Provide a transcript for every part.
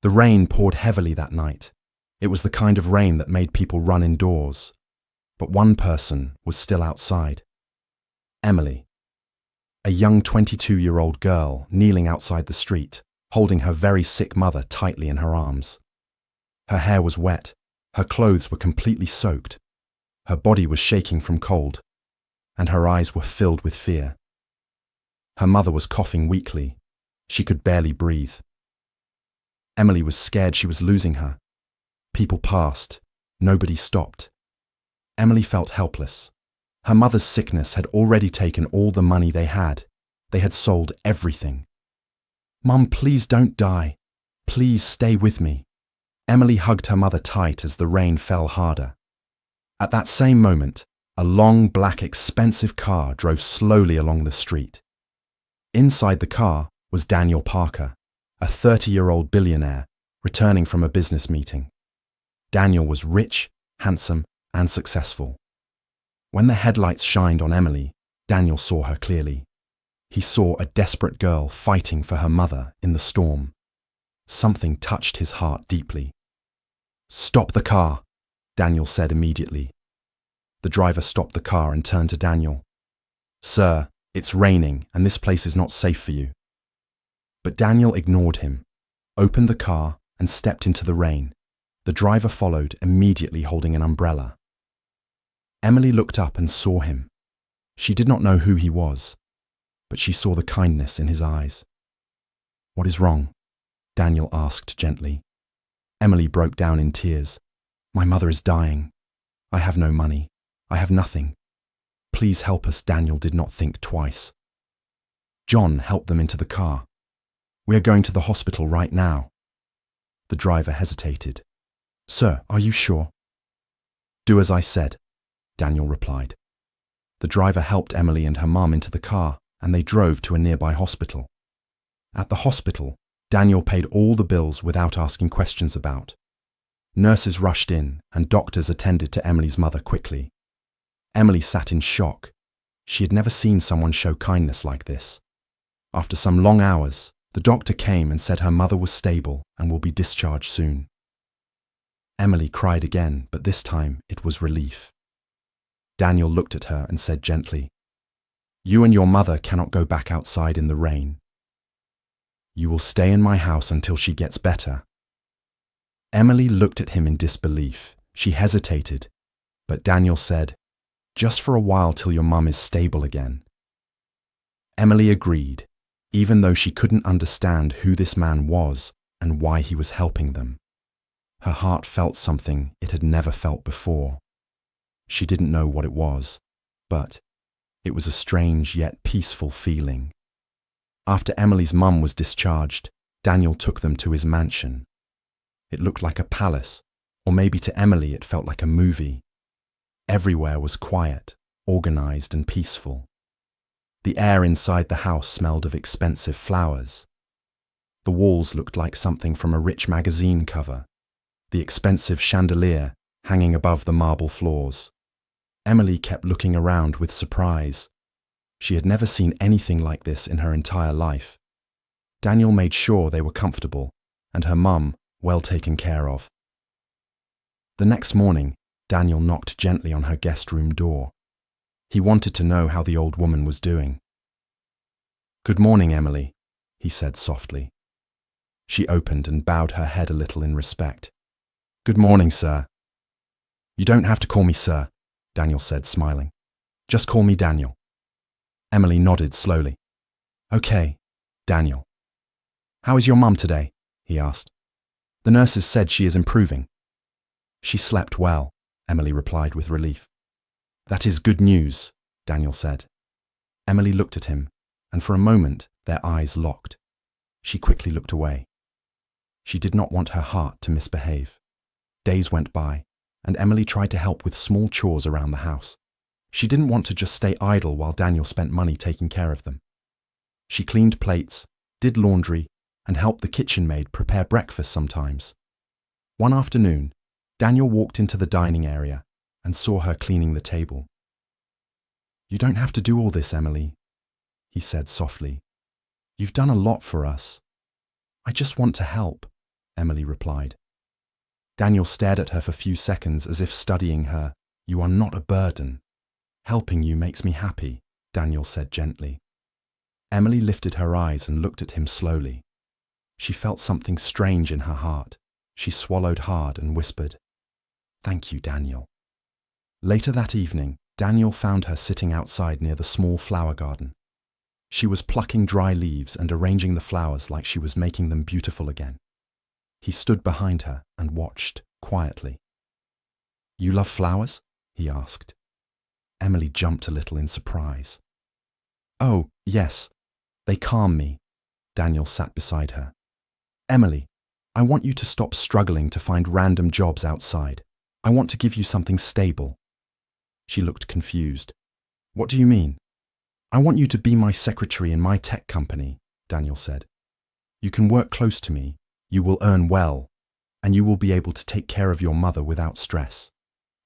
The rain poured heavily that night. It was the kind of rain that made people run indoors. But one person was still outside. Emily, a young 22-year-old girl kneeling outside the street, holding her very sick mother tightly in her arms. Her hair was wet, her clothes were completely soaked, her body was shaking from cold, and her eyes were filled with fear. Her mother was coughing weakly. She could barely breathe. Emily was scared she was losing her. People passed. Nobody stopped. Emily felt helpless. Her mother's sickness had already taken all the money they had. They had sold everything. "Mum, please don't die. Please stay with me." Emily hugged her mother tight as the rain fell harder. At that same moment, a long, black, expensive car drove slowly along the street. Inside the car was Daniel Parker, a 30-year-old billionaire returning from a business meeting. Daniel was rich, handsome, and successful. When the headlights shined on Emily, Daniel saw her clearly. He saw a desperate girl fighting for her mother in the storm. Something touched his heart deeply. "Stop the car," Daniel said immediately. The driver stopped the car and turned to Daniel. "Sir, it's raining and this place is not safe for you." But Daniel ignored him, opened the car and stepped into the rain. The driver followed, immediately holding an umbrella. Emily looked up and saw him. She did not know who he was, but she saw the kindness in his eyes. "What is wrong?" Daniel asked gently. Emily broke down in tears. "My mother is dying. I have no money. I have nothing. Please help us." Daniel did not think twice. John helped them into the car. "We are going to the hospital right now." The driver hesitated. "Sir, are you sure?" "Do as I said," Daniel replied. The driver helped Emily and her mum into the car, and they drove to a nearby hospital. At the hospital, Daniel paid all the bills without asking questions about. Nurses rushed in, and doctors attended to Emily's mother quickly. Emily sat in shock. She had never seen someone show kindness like this. After some long hours, the doctor came and said her mother was stable and will be discharged soon. Emily cried again, but this time it was relief. Daniel looked at her and said gently, "You and your mother cannot go back outside in the rain. You will stay in my house until she gets better." Emily looked at him in disbelief. She hesitated, but Daniel said, "Just for a while till your mum is stable again." Emily agreed, even though she couldn't understand who this man was and why he was helping them. Her heart felt something it had never felt before. She didn't know what it was, but it was a strange yet peaceful feeling. After Emily's mum was discharged, Daniel took them to his mansion. It looked like a palace, or maybe to Emily it felt like a movie. Everywhere was quiet, organized and peaceful. The air inside the house smelled of expensive flowers. The walls looked like something from a rich magazine cover, the expensive chandelier hanging above the marble floors. Emily kept looking around with surprise. She had never seen anything like this in her entire life. Daniel made sure they were comfortable, and her mum well taken care of. The next morning, Daniel knocked gently on her guest room door. He wanted to know how the old woman was doing. "Good morning, Emily," he said softly. She opened and bowed her head a little in respect. "Good morning, sir." "You don't have to call me sir," Daniel said, smiling. "Just call me Daniel." Emily nodded slowly. "Okay, Daniel." "How is your mum today?" he asked. "The nurses said she is improving." "She slept well," Emily replied with relief. "That is good news," Daniel said. Emily looked at him, and for a moment their eyes locked. She quickly looked away. She did not want her heart to misbehave. Days went by, and Emily tried to help with small chores around the house. She didn't want to just stay idle while Daniel spent money taking care of them. She cleaned plates, did laundry, and helped the kitchen maid prepare breakfast sometimes. One afternoon, Daniel walked into the dining area and saw her cleaning the table. "You don't have to do all this, Emily," he said softly. "You've done a lot for us. I just want to help. Emily replied. Daniel stared at her for a few seconds as if studying her. You are not a burden. Helping you makes me happy, Daniel said gently. Emily lifted her eyes and looked at him slowly. She felt something strange in her heart. She swallowed hard and whispered, "Thank you, Daniel." Later that evening, Daniel found her sitting outside near the small flower garden. She was plucking dry leaves and arranging the flowers like she was making them beautiful again. He stood behind her and watched quietly. "You love flowers?" he asked. Emily jumped a little in surprise. "Oh, yes. They calm me." Daniel sat beside her. "Emily, I want you to stop struggling to find random jobs outside. I want to give you something stable." She looked confused. "What do you mean?" "I want you to be my secretary in my tech company," Daniel said. "You can work close to me, you will earn well, and you will be able to take care of your mother without stress."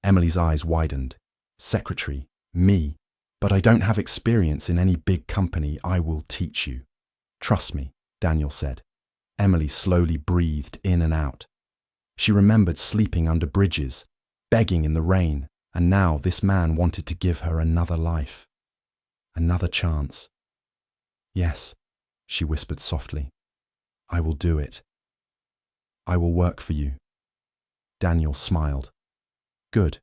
Emily's eyes widened. "Secretary, me? But I don't have experience in any big company. I will teach you. Trust me," Daniel said. Emily slowly breathed in and out. She remembered sleeping under bridges, begging in the rain, and now this man wanted to give her another life. Another chance. "Yes," she whispered softly. "I will do it. I will work for you." Daniel smiled. "Good."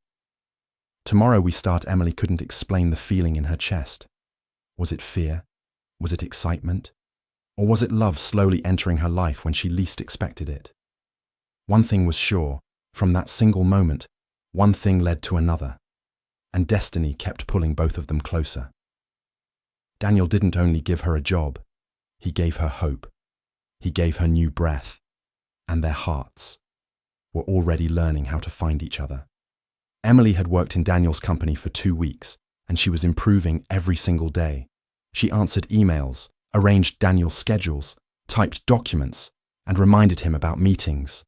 "Tomorrow we start." Emily couldn't explain the feeling in her chest. Was it fear? Was it excitement? Or was it love slowly entering her life when she least expected it? One thing was sure, from that single moment, one thing led to another, and destiny kept pulling both of them closer. Daniel didn't only give her a job, he gave her hope. He gave her new breath, and their hearts were already learning how to find each other. Emily had worked in Daniel's company for 2 weeks, and she was improving every single day. She answered emails, arranged Daniel's schedules, typed documents, and reminded him about meetings.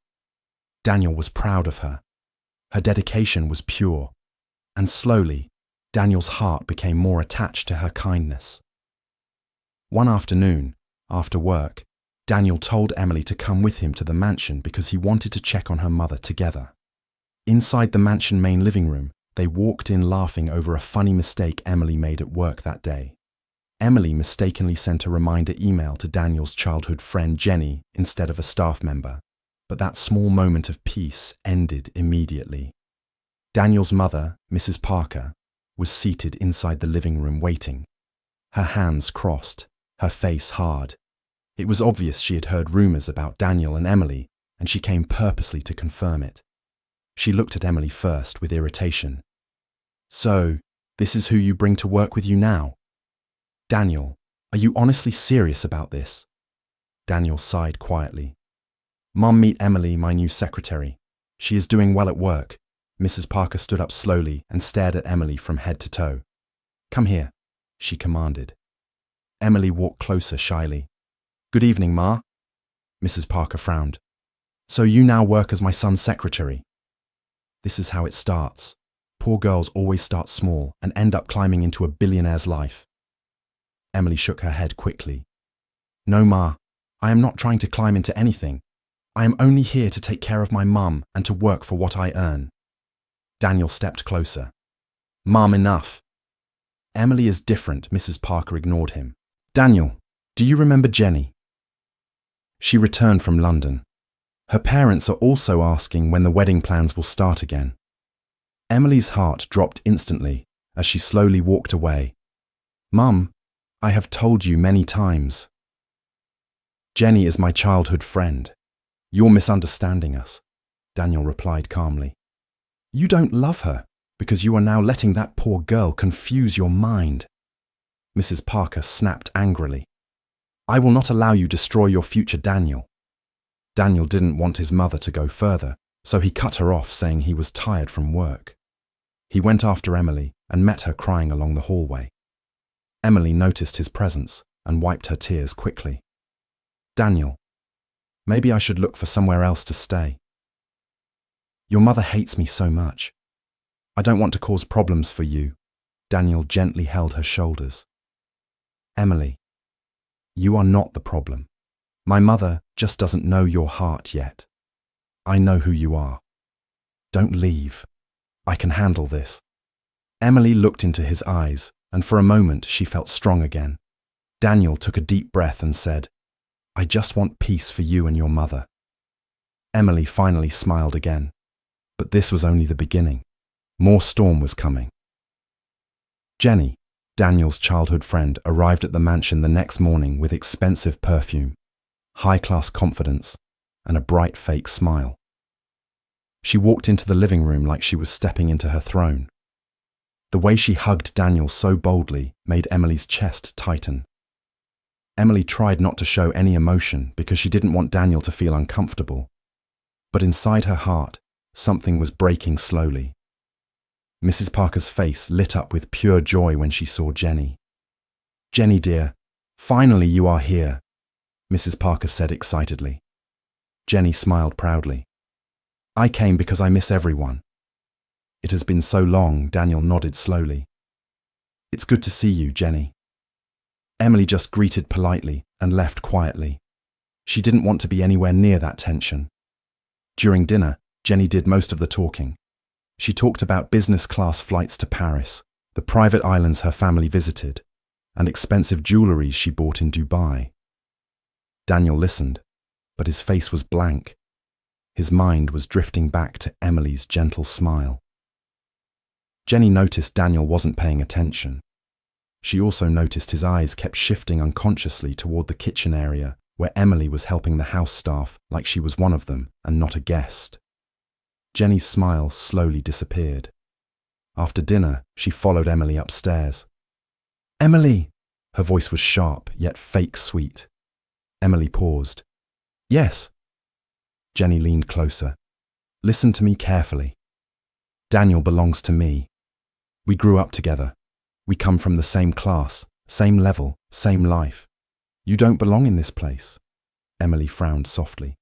Daniel was proud of her. Her dedication was pure, and slowly, Daniel's heart became more attached to her kindness. One afternoon, after work, Daniel told Emily to come with him to the mansion because he wanted to check on her mother together. Inside the mansion main living room, they walked in laughing over a funny mistake Emily made at work that day. Emily mistakenly sent a reminder email to Daniel's childhood friend Jenny instead of a staff member, but that small moment of peace ended immediately. Daniel's mother, Mrs. Parker, was seated inside the living room waiting. Her hands crossed, her face hard. It was obvious she had heard rumors about Daniel and Emily, and she came purposely to confirm it. She looked at Emily first with irritation. "So, this is who you bring to work with you now? Daniel, are you honestly serious about this?" Daniel sighed quietly. "Mom, meet Emily, my new secretary. She is doing well at work." Mrs. Parker stood up slowly and stared at Emily from head to toe. "Come here," she commanded. Emily walked closer shyly. "Good evening, Ma." Mrs. Parker frowned. "So you now work as my son's secretary?" This is how it starts. Poor girls always start small and end up climbing into a billionaire's life. Emily shook her head quickly. "No, Ma, I am not trying to climb into anything. I am only here to take care of my mum and to work for what I earn." Daniel stepped closer. "Mom, enough." "Emily is different." Mrs. Parker ignored him. "Daniel, do you remember Jenny?" She returned from London. Her parents are also asking when the wedding plans will start again. Emily's heart dropped instantly as she slowly walked away. "Mum, I have told you many times. Jenny is my childhood friend. You're misunderstanding us," Daniel replied calmly. "You don't love her because you are now letting that poor girl confuse your mind." Mrs. Parker snapped angrily. "I will not allow you to destroy your future, Daniel." Daniel didn't want his mother to go further, so he cut her off, saying he was tired from work. He went after Emily and met her crying along the hallway. Emily noticed his presence and wiped her tears quickly. "Daniel, maybe I should look for somewhere else to stay. Your mother hates me so much. I don't want to cause problems for you." Daniel gently held her shoulders. "Emily, you are not the problem. My mother just doesn't know your heart yet." I know who you are. Don't leave. I can handle this." Emily looked into his eyes, and for a moment she felt strong again. Daniel took a deep breath and said, "I just want peace for you and your mother." Emily finally smiled again. But this was only the beginning. More storm was coming. Jenny, Daniel's childhood friend, arrived at the mansion the next morning with expensive perfume, high-class confidence, and a bright fake smile. She walked into the living room like she was stepping into her throne. The way she hugged Daniel so boldly made Emily's chest tighten. Emily tried not to show any emotion because she didn't want Daniel to feel uncomfortable. But inside her heart, something was breaking slowly. Mrs. Parker's face lit up with pure joy when she saw Jenny. "Jenny, dear, finally you are here," Mrs. Parker said excitedly. Jenny smiled proudly. "I came because I miss everyone." "It has been so long," Daniel nodded slowly. "It's good to see you, Jenny." Emily just greeted politely and left quietly. She didn't want to be anywhere near that tension. During dinner, Jenny did most of the talking. She talked about business-class flights to Paris, the private islands her family visited, and expensive jewellery she bought in Dubai. Daniel listened, but his face was blank. His mind was drifting back to Emily's gentle smile. Jenny noticed Daniel wasn't paying attention. She also noticed his eyes kept shifting unconsciously toward the kitchen area, where Emily was helping the house staff like she was one of them and not a guest. Jenny's smile slowly disappeared. After dinner, she followed Emily upstairs. "Emily!" Her voice was sharp, yet fake sweet. Emily paused. "Yes." Jenny leaned closer. "Listen to me carefully. Daniel belongs to me. We grew up together. We come from the same class, same level, same life. You don't belong in this place." Emily frowned softly.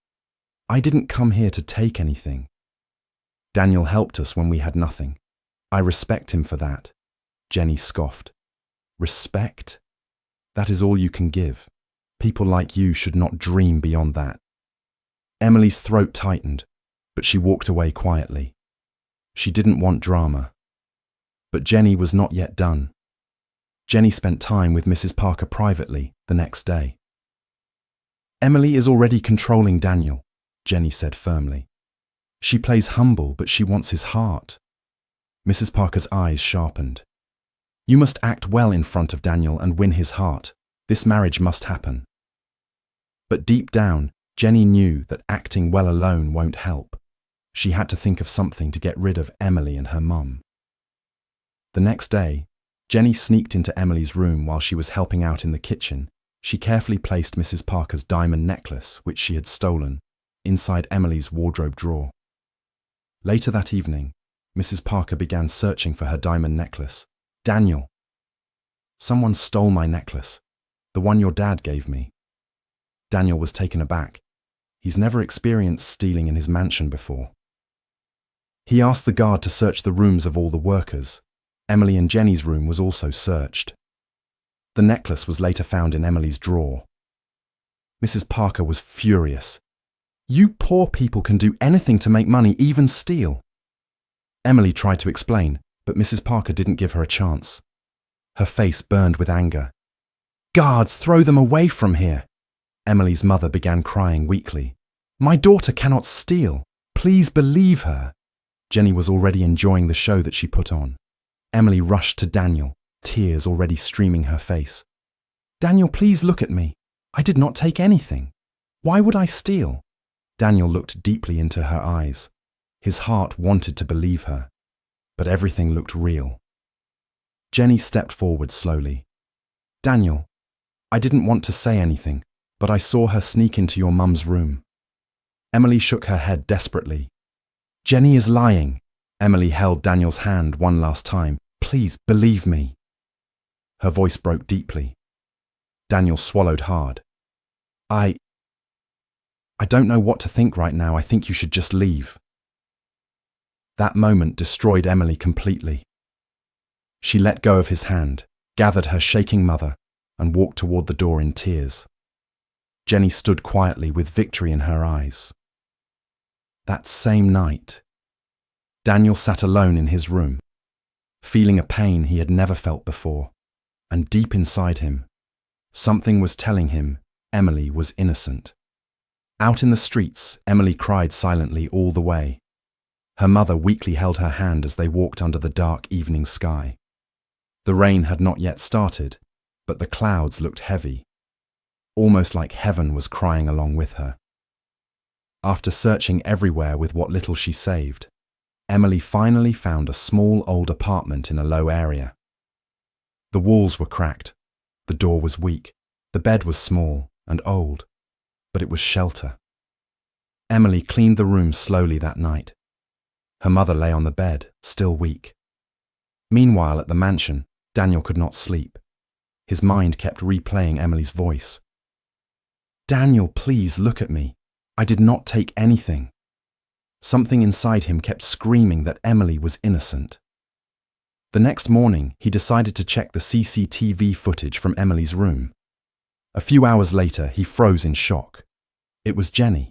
"I didn't come here to take anything. Daniel helped us when we had nothing. I respect him for that." Jenny scoffed. "Respect? That is all you can give. People like you should not dream beyond that." Emily's throat tightened, but she walked away quietly. She didn't want drama. But Jenny was not yet done. Jenny spent time with Mrs. Parker privately the next day. "Emily is already controlling Daniel," Jenny said firmly. "She plays humble, but she wants his heart." Mrs. Parker's eyes sharpened. "You must act well in front of Daniel and win his heart. This marriage must happen." But deep down, Jenny knew that acting well alone won't help. She had to think of something to get rid of Emily and her mum. The next day, Jenny sneaked into Emily's room while she was helping out in the kitchen. She carefully placed Mrs. Parker's diamond necklace, which she had stolen, inside Emily's wardrobe drawer. Later that evening, Mrs. Parker began searching for her diamond necklace. "Daniel! Someone stole my necklace, the one your dad gave me." Daniel was taken aback. He's never experienced stealing in his mansion before. He asked the guard to search the rooms of all the workers. Emily and Jenny's room was also searched. The necklace was later found in Emily's drawer. Mrs. Parker was furious. "You poor people can do anything to make money, even steal." Emily tried to explain, but Mrs. Parker didn't give her a chance. Her face burned with anger. "Guards, throw them away from here!" Emily's mother began crying weakly. "My daughter cannot steal. Please believe her." Jenny was already enjoying the show that she put on. Emily rushed to Daniel, tears already streaming her face. "Daniel, please look at me. I did not take anything. Why would I steal?" Daniel looked deeply into her eyes. His heart wanted to believe her, but everything looked real. Jenny stepped forward slowly. "Daniel, I didn't want to say anything, but I saw her sneak into your mum's room." Emily shook her head desperately. "Jenny is lying." Emily held Daniel's hand one last time. "Please, believe me." Her voice broke deeply. Daniel swallowed hard. I don't know what to think right now. I think you should just leave." That moment destroyed Emily completely. She let go of his hand, gathered her shaking mother, and walked toward the door in tears. Jenny stood quietly with victory in her eyes. That same night, Daniel sat alone in his room, feeling a pain he had never felt before, and deep inside him, something was telling him Emily was innocent. Out in the streets, Emily cried silently all the way. Her mother weakly held her hand as they walked under the dark evening sky. The rain had not yet started, but the clouds looked heavy, almost like heaven was crying along with her. After searching everywhere with what little she saved, Emily finally found a small old apartment in a low area. The walls were cracked, the door was weak, the bed was small and old, but it was shelter. Emily cleaned the room slowly that night. Her mother lay on the bed, still weak. Meanwhile, at the mansion, Daniel could not sleep. His mind kept replaying Emily's voice. "Daniel, please look at me. I did not take anything." Something inside him kept screaming that Emily was innocent. The next morning, he decided to check the CCTV footage from Emily's room. A few hours later, he froze in shock. It was Jenny.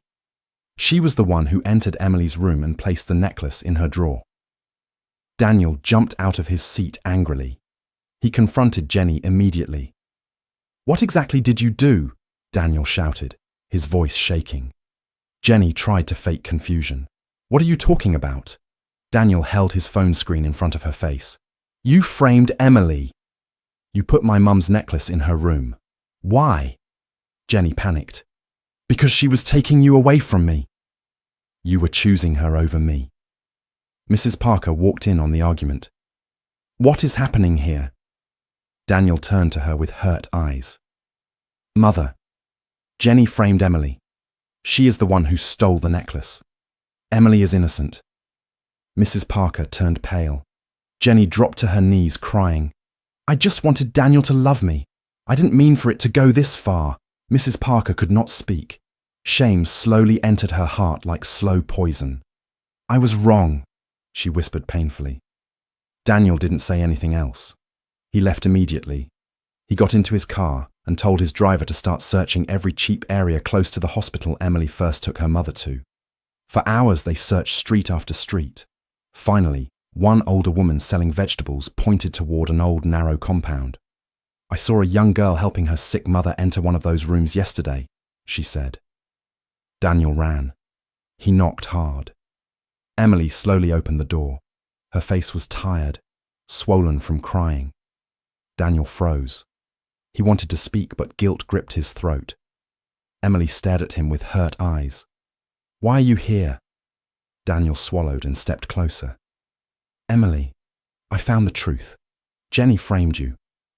She was the one who entered Emily's room and placed the necklace in her drawer. Daniel jumped out of his seat angrily. He confronted Jenny immediately. "What exactly did you do?" Daniel shouted, his voice shaking. Jenny tried to fake confusion. "What are you talking about?" Daniel held his phone screen in front of her face. "You framed Emily. You put my mum's necklace in her room. Why?" Jenny panicked. "Because she was taking you away from me." "You were choosing her over me." Mrs. Parker walked in on the argument. "What is happening here?" Daniel turned to her with hurt eyes. "Mother, Jenny framed Emily. She is the one who stole the necklace. Emily is innocent." Mrs. Parker turned pale. Jenny dropped to her knees, crying, "I just wanted Daniel to love me. I didn't mean for it to go this far." Mrs. Parker could not speak. Shame slowly entered her heart like slow poison. "I was wrong," she whispered painfully. Daniel didn't say anything else. He left immediately. He got into his car and told his driver to start searching every cheap area close to the hospital Emily first took her mother to. For hours they searched street after street. Finally, one older woman selling vegetables pointed toward an old narrow compound. "I saw a young girl helping her sick mother enter one of those rooms yesterday," she said. Daniel ran. He knocked hard. Emily slowly opened the door. Her face was tired, swollen from crying. Daniel froze. He wanted to speak, but guilt gripped his throat. Emily stared at him with hurt eyes. "Why are you here?" Daniel swallowed and stepped closer. "Emily, I found the truth. Jenny framed you.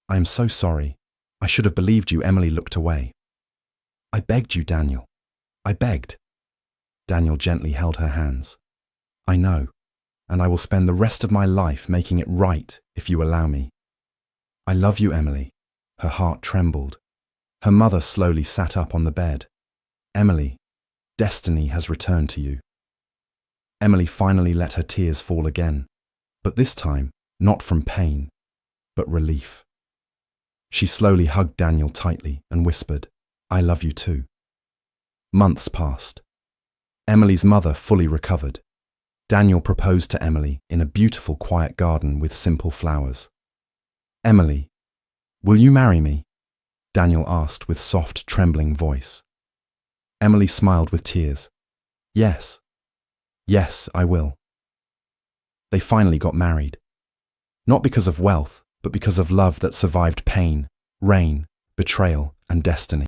I am so sorry. I should have believed you." Emily looked away. "I begged you, Daniel. I begged." Daniel gently held her hands. "I know, and I will spend the rest of my life making it right if you allow me." "I love you, Emily." Her heart trembled. Her mother slowly sat up on the bed. "Emily, destiny has returned to you." Emily finally let her tears fall again, but this time not from pain, but relief. She slowly hugged Daniel tightly and whispered, "I love you too." Months passed. Emily's mother fully recovered. Daniel proposed to Emily in a beautiful quiet garden with simple flowers. "Emily, will you marry me?" Daniel asked with soft, trembling voice. Emily smiled with tears. "Yes. Yes, I will." They finally got married. Not because of wealth, but because of love that survived pain, rain, betrayal, and destiny.